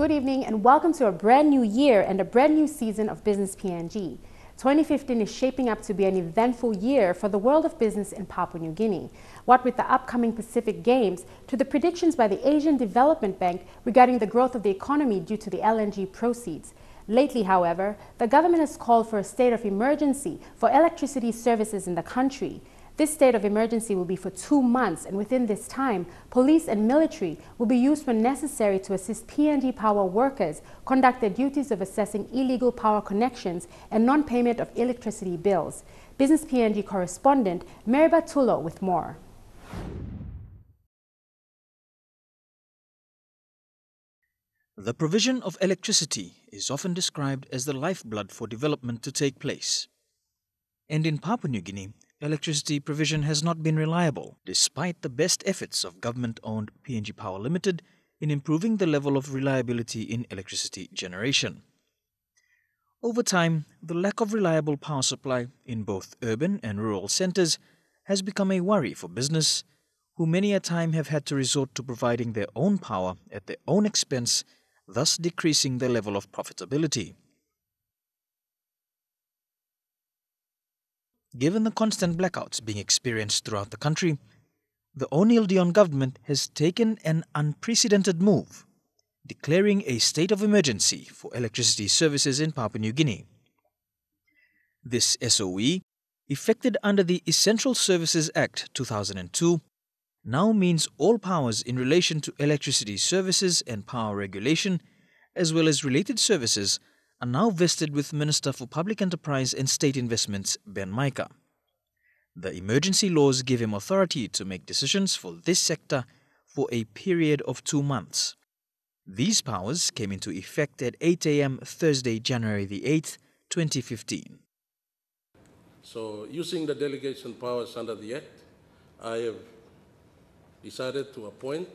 Good evening and welcome to a brand new year and a brand new season of Business PNG. 2015 is shaping up to be an eventful year for the world of business in Papua New Guinea. What with the upcoming Pacific Games to the predictions by the Asian Development Bank regarding the growth of the economy due to the LNG proceeds. Lately, however, the government has called for a state of emergency for electricity services in the country. This state of emergency will be for 2 months, and within this time, police and military will be used when necessary to assist PNG Power workers conduct their duties of assessing illegal power connections and non-payment of electricity bills. Business PNG correspondent Meriba Tulo with more. The provision of electricity is often described as the lifeblood for development to take place. And in Papua New Guinea, electricity provision has not been reliable, despite the best efforts of government-owned PNG Power Limited in improving the level of reliability in electricity generation. Over time, the lack of reliable power supply in both urban and rural centres has become a worry for business, who many a time have had to resort to providing their own power at their own expense, thus decreasing their level of profitability. Given the constant blackouts being experienced throughout the country, the O'Neill Dion government has taken an unprecedented move, declaring a state of emergency for electricity services in Papua New Guinea. This SOE, effected under the Essential Services Act 2002, now means all powers in relation to electricity services and power regulation, as well as related services, are now vested with Minister for Public Enterprise and State Investments, Ben Micah. The emergency laws give him authority to make decisions for this sector for a period of 2 months. These powers came into effect at 8 a.m. Thursday, January the 8th, 2015. So, using the delegation powers under the Act, I have decided to appoint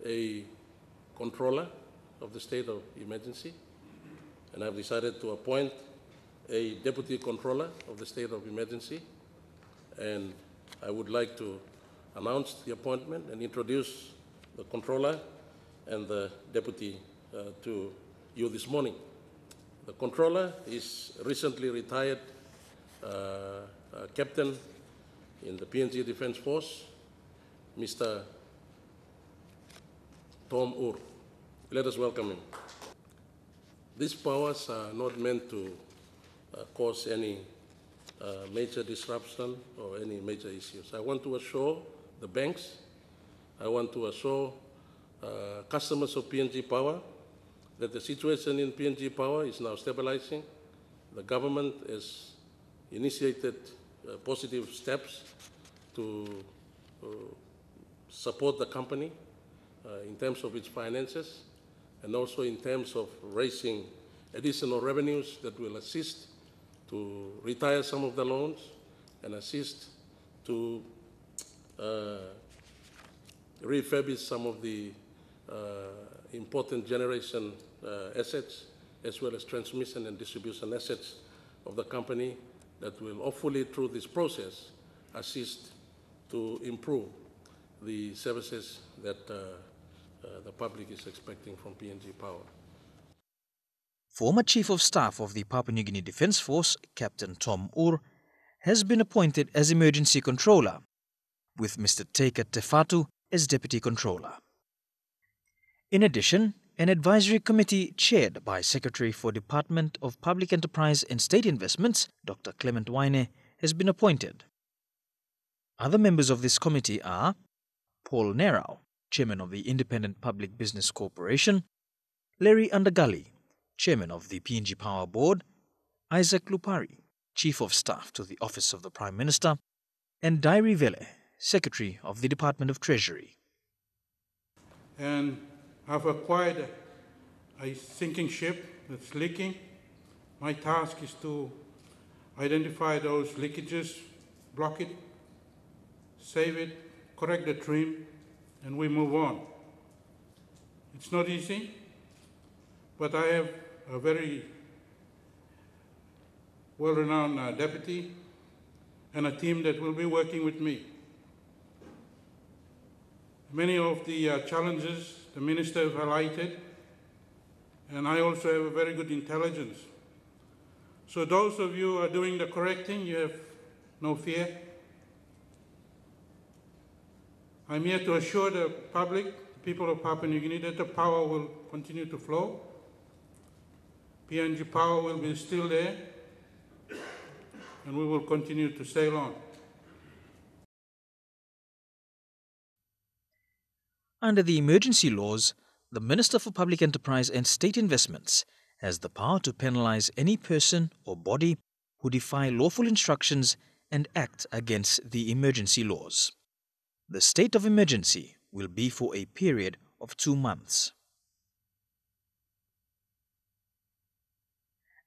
a controller of the state of emergency, and I've decided to appoint a deputy controller of the state of emergency, and I would like to announce the appointment and introduce the controller and the deputy to you this morning. The controller is recently retired captain in the PNG Defence Force, Mr. Tom Ur. Let us welcome him. These powers are not meant to cause any major disruption or any major issues. I want to assure the banks, I want to assure customers of PNG Power that the situation in PNG Power is now stabilizing. The government has initiated positive steps to support the company in terms of its finances, and also in terms of raising additional revenues that will assist to retire some of the loans and assist to refurbish some of the important generation assets, as well as transmission and distribution assets of the company that will hopefully, through this process, assist to improve the services that the public is expecting from PNG Power. Former Chief of Staff of the Papua New Guinea Defence Force, Captain Tom Ur, has been appointed as Emergency Controller, with Mr. Teika Tefatu as Deputy Controller. In addition, an advisory committee chaired by Secretary for Department of Public Enterprise and State Investments, Dr. Clement Waine, has been appointed. Other members of this committee are Paul Nerau, Chairman of the Independent Public Business Corporation, Larry Undergully, Chairman of the PNG Power Board, Isaac Lupari, Chief of Staff to the Office of the Prime Minister, and Dairi Vele, Secretary of the Department of Treasury. And I've acquired a sinking ship that's leaking. My task is to identify those leakages, block it, save it, correct the trim, and we move on. It's not easy, but I have a very well-renowned deputy and a team that will be working with me. Many of the challenges the Minister have highlighted and I also have a very good intelligence. So those of you who are doing the correct thing, you have no fear. I'm here to assure the public, the people of Papua New Guinea, that the power will continue to flow. PNG power will be still there, and we will continue to sail on. Under the emergency laws, the Minister for Public Enterprise and State Investments has the power to penalize any person or body who defy lawful instructions and act against the emergency laws. The state of emergency will be for a period of 2 months.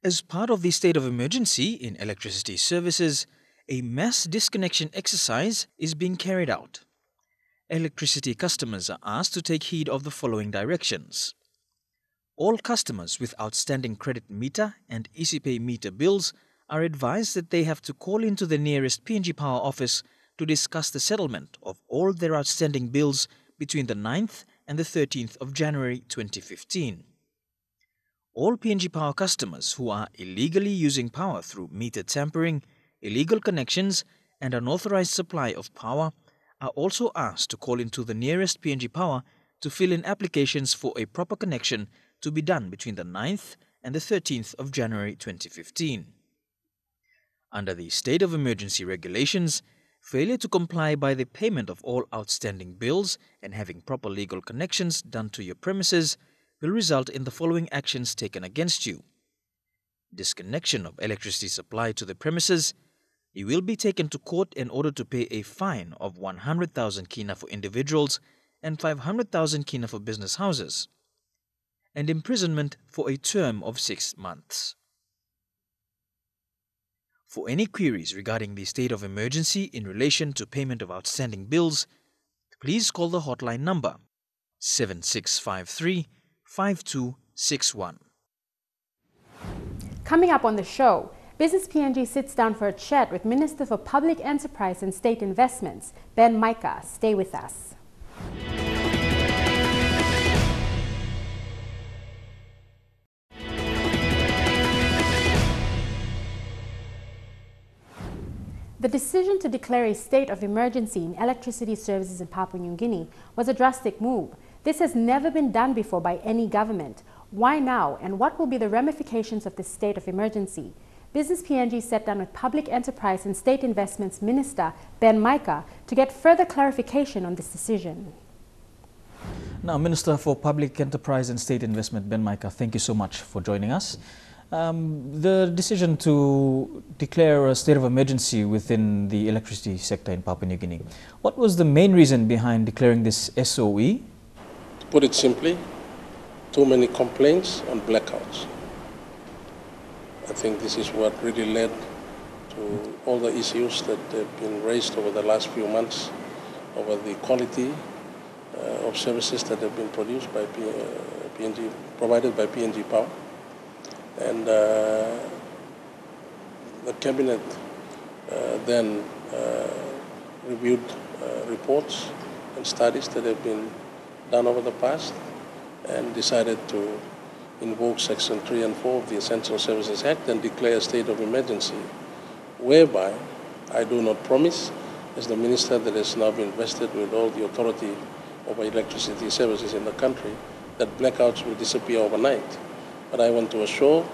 As part of the state of emergency in electricity services, a mass disconnection exercise is being carried out. Electricity customers are asked to take heed of the following directions. All customers with outstanding credit meter and EasyPay meter bills are advised that they have to call into the nearest PNG Power office to discuss the settlement of all their outstanding bills between the 9th and the 13th of January 2015. All PNG Power customers who are illegally using power through meter tampering, illegal connections and unauthorized supply of power are also asked to call into the nearest PNG Power to fill in applications for a proper connection to be done between the 9th and the 13th of January 2015. Under the state of emergency regulations, failure to comply by the payment of all outstanding bills and having proper legal connections done to your premises will result in the following actions taken against you. Disconnection of electricity supply to the premises. You will be taken to court in order to pay a fine of 100,000 kina for individuals and 500,000 kina for business houses, and imprisonment for a term of 6 months. For any queries regarding the state of emergency in relation to payment of outstanding bills, please call the hotline number 7653-5261. Coming up on the show, Business PNG sits down for a chat with Minister for Public Enterprise and State Investments, Ben Micah. Stay with us. The decision to declare a state of emergency in electricity services in Papua New Guinea was a drastic move. This has never been done before by any government. Why now, and what will be the ramifications of this state of emergency? Business PNG sat down with Public Enterprise and State Investments Minister Ben Micah to get further clarification on this decision. Now, Minister for Public Enterprise and State Investment Ben Micah, thank you so much for joining us. The decision to declare a state of emergency within the electricity sector in Papua New Guinea, what was the main reason behind declaring this SOE? To put it simply, too many complaints on blackouts. I think this is what really led to all the issues that have been raised over the last few months over the quality of services that have been produced by provided by PNG Power. And the Cabinet then reviewed reports and studies that have been done over the past and decided to invoke Section 3 and 4 of the Essential Services Act and declare a state of emergency, whereby I do not promise, as the Minister that has now been vested with all the authority over electricity services in the country, that blackouts will disappear overnight. But I want to assure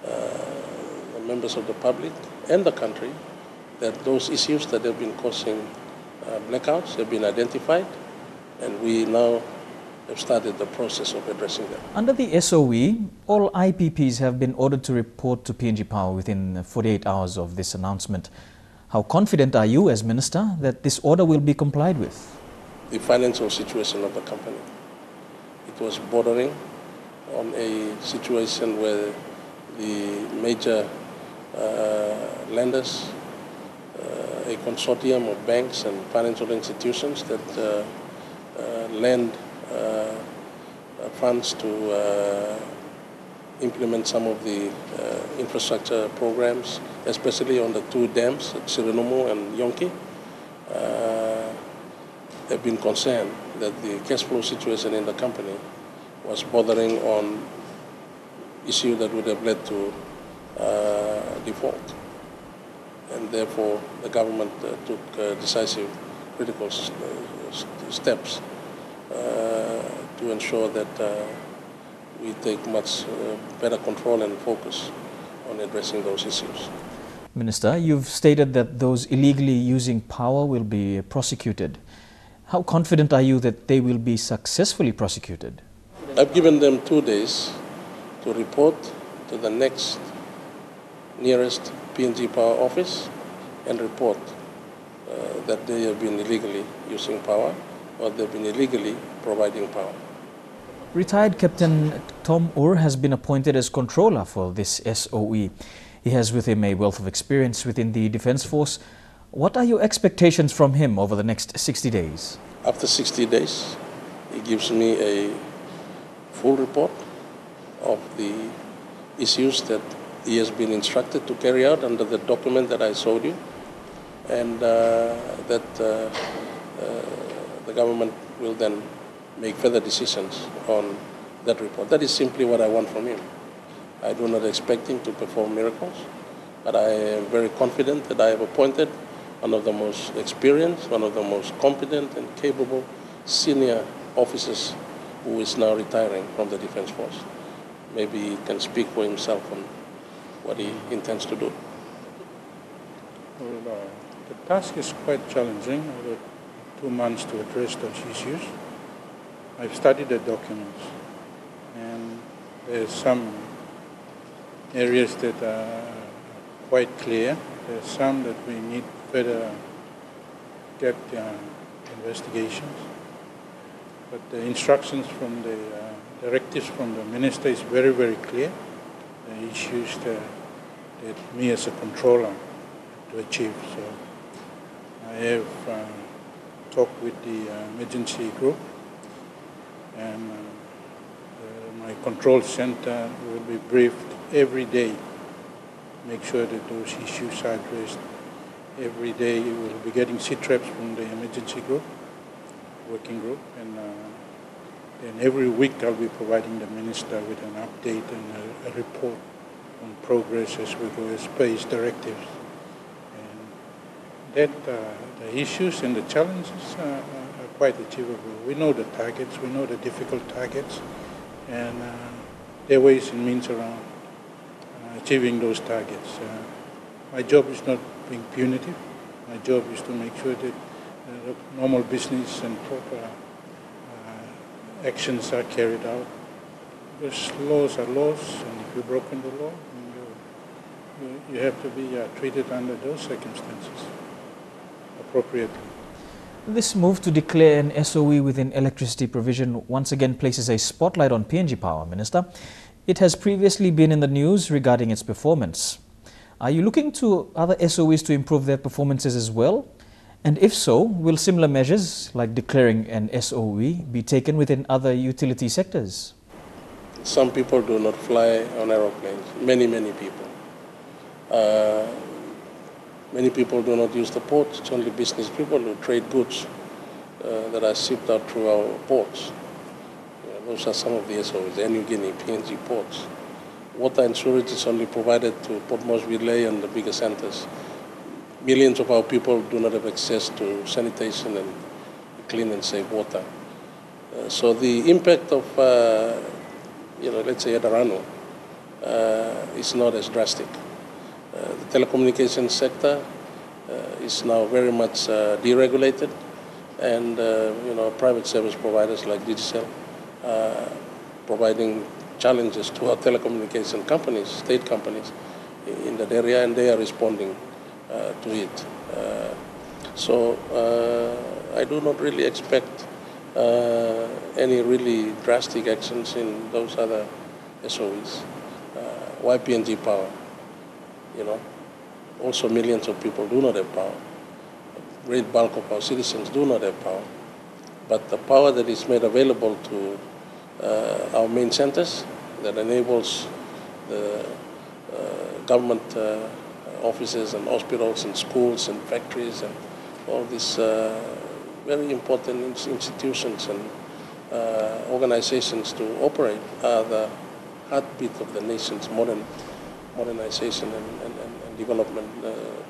the members of the public and the country that those issues that have been causing blackouts have been identified, and we now have started the process of addressing them. Under the SOE, all IPPs have been ordered to report to PNG Power within 48 hours of this announcement. How confident are you as Minister that this order will be complied with? The financial situation of the company. It was bordering on a situation where the major lenders, a consortium of banks and financial institutions that lend funds to implement some of the infrastructure programs, especially on the two dams at Sirenomo and Yonki, have been concerned that the cash flow situation in the company was bordering on issue that would have led to default. And therefore, the government took decisive, critical steps to ensure that we take much better control and focus on addressing those issues. Minister, you've stated that those illegally using power will be prosecuted. How confident are you that they will be successfully prosecuted? I've given them 2 days to report to the next nearest PNG Power office and report that they have been illegally using power or they've been illegally providing power. Retired Captain Tom Orr has been appointed as controller for this SOE. He has with him a wealth of experience within the Defence Force. What are your expectations from him over the next 60 days? After 60 days, he gives me a full report of the issues that he has been instructed to carry out under the document that I showed you, and that the government will then make further decisions on that report. That is simply what I want from him. I do not expect him to perform miracles, but I am very confident that I have appointed one of the most experienced, one of the most competent and capable senior officers who is now retiring from the Defence Force. Maybe he can speak for himself on what he intends to do. Well, the task is quite challenging. I've got 2 months to address those issues. I've studied the documents, and there's some areas that are quite clear. There's some that we need further depth investigations. But the instructions from the directives from the minister is very, very clear. The issues that me as a controller to achieve. So I have talked with the emergency group, and my control center will be briefed every day. Make sure that those issues are addressed. Every day we will be getting C-traps from the emergency group, working group, and every week I'll be providing the minister with an update and a report on progress as we go as per his directives. And that the issues and the challenges are quite achievable. We know the targets, we know the difficult targets, and there are ways and means around achieving those targets. My job is not being punitive. My job is to make sure that normal business and proper actions are carried out. Because laws are laws, and if you've broken the law, you have to be treated under those circumstances appropriately. This move to declare an SOE within electricity provision once again places a spotlight on PNG Power, Minister. It has previously been in the news regarding its performance. Are you looking to other SOEs to improve their performances as well? And if so, will similar measures like declaring an SOE be taken within other utility sectors? Some people do not fly on aeroplanes, many people. Many people do not use the ports. It's only business people who trade goods that are shipped out through our ports. Those are some of the SOEs, the New Guinea, PNG ports. Water and sewage is only provided to Port Moresby, Lae and the bigger centers. Millions of our people do not have access to sanitation and clean and safe water. So the impact of, let's say Adarano, is not as drastic. The telecommunications sector is now very much deregulated, and private service providers like Digicel providing challenges to our telecommunication companies, state companies in that area, and they are responding to it. So I do not really expect any really drastic actions in those other SOEs. Why PNG Power? Also millions of people do not have power. A great bulk of our citizens do not have power. But the power that is made available to our main centers that enables the government offices and hospitals and schools and factories and all these very important institutions and organizations to operate are the heartbeat of the nation's modernization and development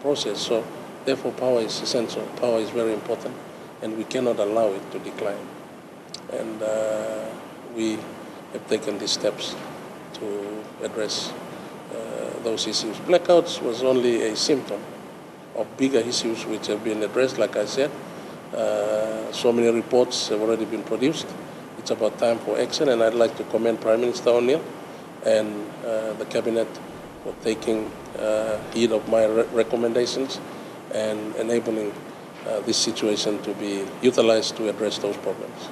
process. So therefore power is essential, power is very important, and we cannot allow it to decline. And we have taken these steps to address those issues. Blackouts was only a symptom of bigger issues which have been addressed, like I said. So many reports have already been produced. It's about time for action, and I'd like to commend Prime Minister O'Neill and the Cabinet for taking heed of my recommendations and enabling this situation to be utilized to address those problems.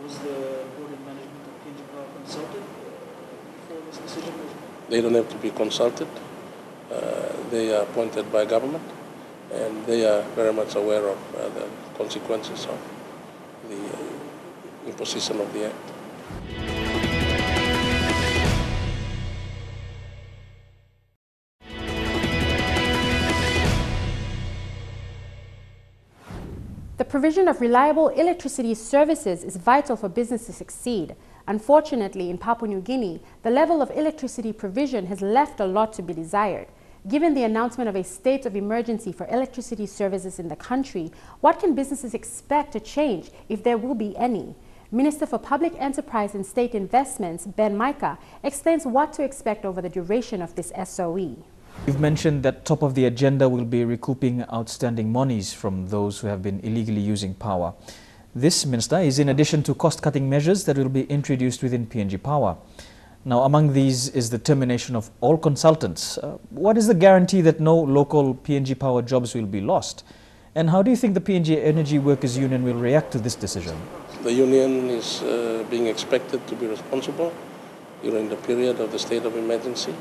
Was the board of management of PNG Power consulted before this decision was made? They don't have to be consulted. They are appointed by government, and they are very much aware of the consequences of the imposition of the Act. The provision of reliable electricity services is vital for business to succeed. Unfortunately, in Papua New Guinea, the level of electricity provision has left a lot to be desired. Given the announcement of a state of emergency for electricity services in the country, what can businesses expect to change, if there will be any? Minister for Public Enterprise and State Investments, Micah, explains what to expect over the duration of this SOE. You've mentioned that top of the agenda will be recouping outstanding monies from those who have been illegally using power. This, Minister, is in addition to cost-cutting measures that will be introduced within PNG Power. Now, among these is the termination of all consultants. What is the guarantee that no local PNG Power jobs will be lost? And how do you think the PNG Energy Workers Union will react to this decision? The union is being expected to be responsible during the period of the state of emergency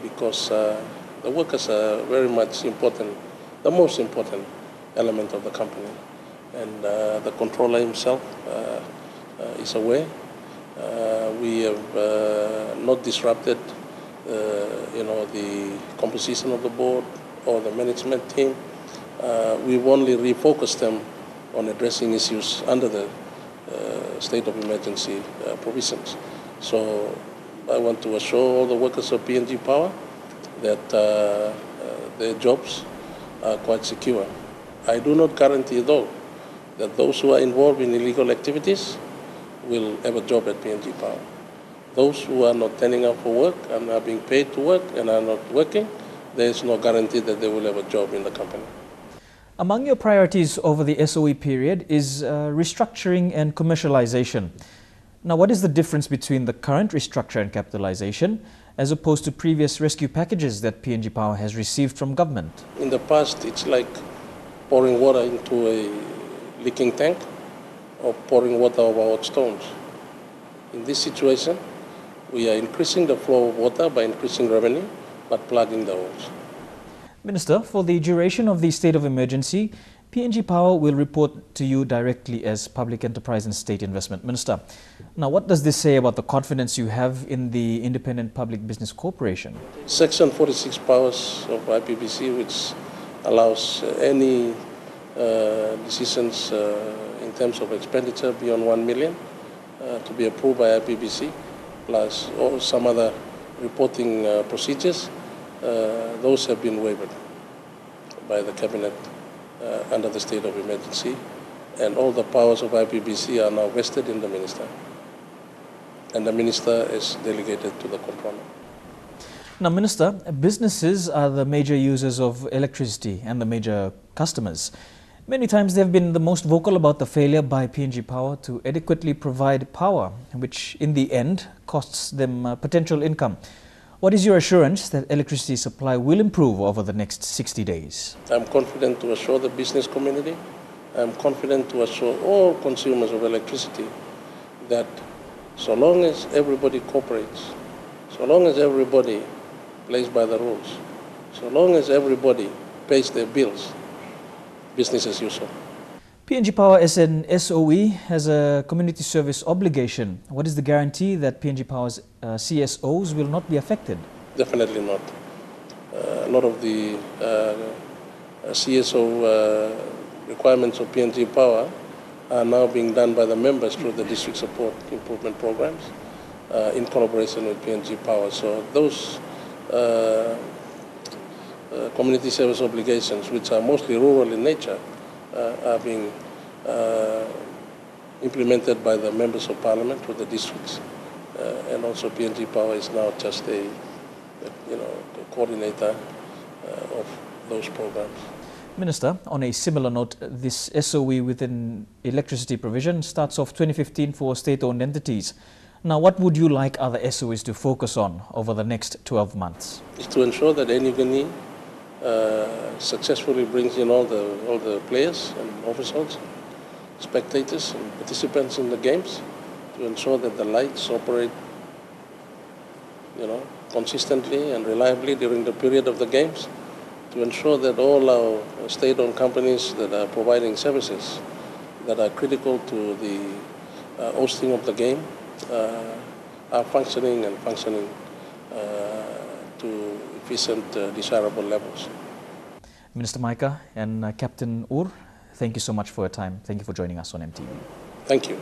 because the workers are very much important, the most important element of the company. And the controller himself is aware. We have not disrupted, the composition of the board or the management team. We've only refocused them on addressing issues under the state of emergency provisions. So I want to assure all the workers of PNG Power that their jobs are quite secure. I do not guarantee, though, that those who are involved in illegal activities will have a job at PNG Power. Those who are not turning up for work and are being paid to work and are not working, there is no guarantee that they will have a job in the company. Among your priorities over the SOE period is restructuring and commercialization. Now, what is the difference between the current restructure and capitalization as opposed to previous rescue packages that PNG Power has received from government? In the past, it's like pouring water into a leaking tank or pouring water over hot stones. In this situation, we are increasing the flow of water by increasing revenue, but plugging the holes. Minister, for the duration of the state of emergency, PNG Power will report to you directly as Public Enterprise and State Investment Minister. Now, what does this say about the confidence you have in the Independent Public Business Corporation? Section 46 powers of IPBC, which allows any decisions in terms of expenditure beyond 1 million to be approved by IPBC, plus or some other reporting procedures, those have been waived by the Cabinet under the state of emergency, and all the powers of IPBC are now vested in the Minister, and the Minister is delegated to the Controller. Now, Minister, businesses are the major users of electricity and the major customers. Many times they've been the most vocal about the failure by PNG Power to adequately provide power, which in the end costs them potential income. What is your assurance that electricity supply will improve over the next 60 days? I'm confident to assure the business community, I'm confident to assure all consumers of electricity that so long as everybody cooperates, so long as everybody plays by the rules, so long as everybody pays their bills, business as usual. PNG Power as an SOE has a community service obligation. What is the guarantee that PNG Power's CSOs will not be affected? Definitely not. A lot of the CSO requirements of PNG Power are now being done by the members through the district support improvement programs in collaboration with PNG Power. So those community service obligations, which are mostly rural in nature, are being implemented by the members of parliament with the districts, and also PNG Power is now just a coordinator of those programs. Minister, on a similar note, this SOE within electricity provision starts off 2015 for state-owned entities. Now, what would you like other SOEs to focus on over the next 12 months? Is to ensure that Air Niugini successfully brings in all the players and officials, spectators and participants in the games, to ensure that the lights operate consistently and reliably during the period of the games, to ensure that all our state-owned companies that are providing services that are critical to the hosting of the game are functioning to efficient, desirable levels. Minister Micah and Captain Ur, thank you so much for your time. Thank you for joining us on EMTV. Thank you.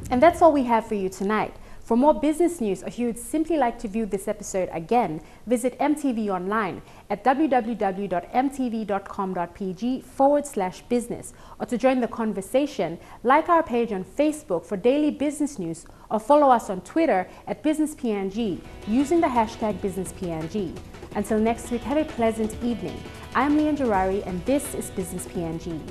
And that's all we have for you tonight. For more business news, or if you would simply like to view this episode again, visit MTV online at www.mtv.com.pg/business, or to join the conversation, like our page on Facebook for daily business news, or follow us on Twitter at Business PNG using the hashtag Business PNG. Until next week, have a pleasant evening. I'm Leanne Jarari, and this is Business PNG.